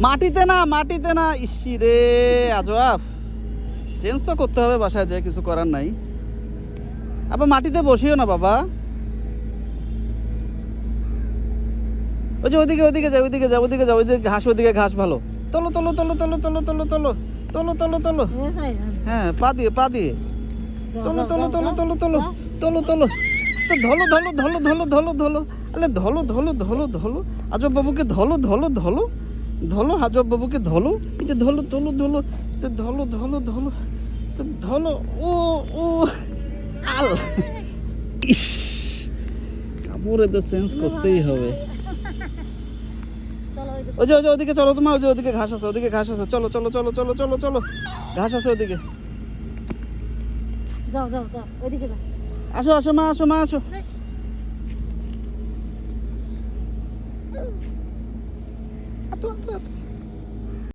মাটিতে না ইসি রে আজব, চেঞ্জ তো করতে হবে বাসায়, যে কিছু করার নাই। আবার মাটিতে বসিও না বাবা, ওই যে ওদিকে ওদিকে যাও, ওদিকে যাও, ওদিকে যাও, ওই যে ঘাস, ওদিকে ঘাস ভালো। তোলো তোলো তোলো তোলো তোলো তোলো তোলো তোলো তোলো তোলো, হ্যাঁ পা দিয়ে পা দিয়ে তোলো তোলো তোলো তোলো তোলো তোলো তোলো, তো ধলো ধলো ধলো ধলো ধলো ধলো, আরে ধলো ধলো ধলো ধলো, আজব বাবুকে ধলো ধলো ধলো ধলো, আজব বাবুকে ধলো, এই যে ধলো তোলো ধলো, তো ধলো ধলো ধলো, তো ধলো। ও ও আল, ইস, কাপড়ে তো চেঞ্জ করতেই হবে। ওই যে ওদিকে চলো তোমার, ওই যে ওদিকে ঘাস আছে, ওদিকে ঘাস আছে, চলো চলো চলো চলো চলো চলো, ঘাস আছে ওদিকে। যাও যাও যাও ওইদিকে যাও। আসো আসো মা, আসো মা, আসো। আতো, আতো, আতো।